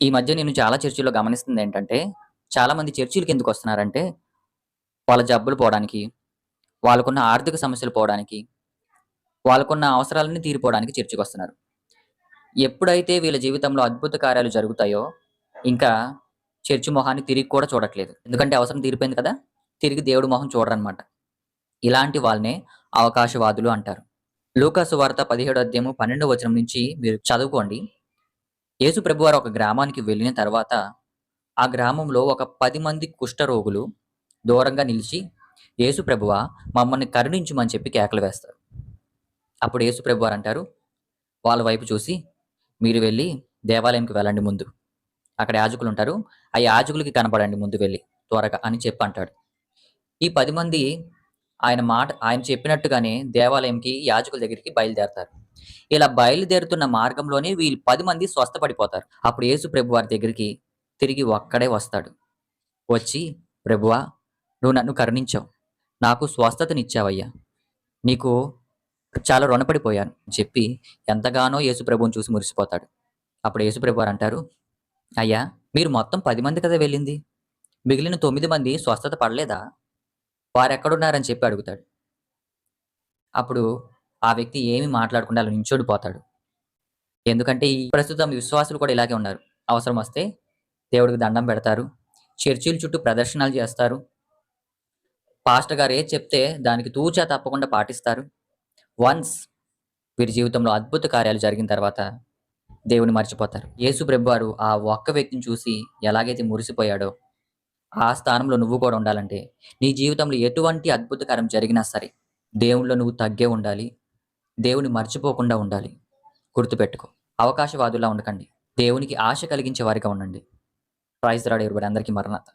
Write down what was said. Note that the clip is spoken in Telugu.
ఈ మధ్య నేను చాలా చర్చిల్లో గమనిస్తుందేంటంటే, చాలామంది చర్చిలకెందుకొస్తున్నారంటే, వాళ్ళ జబ్బులు పోవడానికి, వాళ్ళకున్న ఆర్థిక సమస్యలు పోవడానికి, వాళ్ళకున్న అవసరాలన్నీ తీరిపోవడానికి చర్చికొస్తున్నారు. ఎప్పుడైతే వీళ్ళ జీవితంలో అద్భుత కార్యాలు జరుగుతాయో, ఇంకా చర్చి మొహాన్ని తిరిగి కూడా చూడట్లేదు. ఎందుకంటే అవసరం తీరిపోయింది కదా! తిరిగి దేవుడి మొహం చూడరనమాట. ఇలాంటి వాళ్ళనే అవకాశవాదులు అంటారు. లూకా సువార్త 17 అధ్యాయము 12 వచనం నుంచి మీరు చదువుకోండి. యేసు ప్రభువారు ఒక గ్రామానికి వెళ్ళిన తర్వాత ఆ గ్రామంలో ఒక 10 మంది కుష్ఠరోగులు దూరంగా నిలిచి, "యేసు ప్రభువా! మమ్మల్ని కరుణించుమని" చెప్పి కేకలు వేస్తారు. అప్పుడు యేసు ప్రభువారంటారు, వాళ్ళ వైపు చూసి, "మీరు వెళ్లి దేవాలయంకి వెళ్ళండి ముందు. అక్కడ యాజకులుంటారు. ఆ యాజకులకి కనపడండి ముందు వెళ్లి త్వరగా" అని చెప్పి అంటాడు. ఈ 10 మంది ఆయన చెప్పినట్టుగానే దేవాలయంకి, యాజకుల దగ్గరికి బయలుదేరతారు. ఇలా బయలుదేరుతున్న మార్గంలోనే వీళ్ళు 10 మంది స్వస్థపడిపోతారు. అప్పుడు యేసు ప్రభువారి దగ్గరికి తిరిగి ఒక్కడే వస్తాడు. వచ్చి, "ప్రభువా! నువ్వు నన్ను కరుణించావు. నాకు స్వస్థతనిచ్చావయ్యా. నీకు చాలా రుణపడిపోయాను" అని చెప్పి ఎంతగానో యేసు ప్రభువుని చూసి మురిసిపోతాడు. అప్పుడు యేసు ప్రభువారంటారు, "అయ్యా! మీరు మొత్తం 10 మంది కదా వెళ్ళింది. మిగిలిన 9 మంది స్వస్థత పడలేదా? వారెక్కడున్నారని" చెప్పి అడుగుతాడు. అప్పుడు ఆ వ్యక్తి ఏమి మాట్లాడకుండా అలా నించొని పోతాడు. ఎందుకంటే ఈ ప్రస్తుతం విశ్వాసులు కూడా ఇలాగే ఉన్నారు. అవసరమొస్తే దేవుడికి దండం పెడతారు. చర్చిల చుట్టూ ప్రదర్శనలు చేస్తారు. పాస్టర్ గారు ఏది చెప్తే దానికి తూచా తప్పకుండా పాటిస్తారు. వన్స్ వీరి జీవితంలో అద్భుత కార్యాలు జరిగిన తర్వాత దేవుడిని మర్చిపోతారు. యేసు ప్రభువారు ఆ ఒక్క వ్యక్తిని చూసి ఎలాగైతే మురిసిపోయాడో, ఆ స్థానంలో నువ్వు కూడా ఉండాలంటే, నీ జీవితంలో ఎటువంటి అద్భుత కార్యం జరిగినా సరే, దేవునిలో నువ్వు తగ్గే ఉండాలి. దేవుడిని మర్చిపోకుండా ఉండాలి. గుర్తుపెట్టుకో. అవకాశవాదుల్లా ఉండకండి. దేవునికి ఆశ కలిగించే వారిగా ఉండండి. Praise the Lord everybody. అందరికీ మరణాత.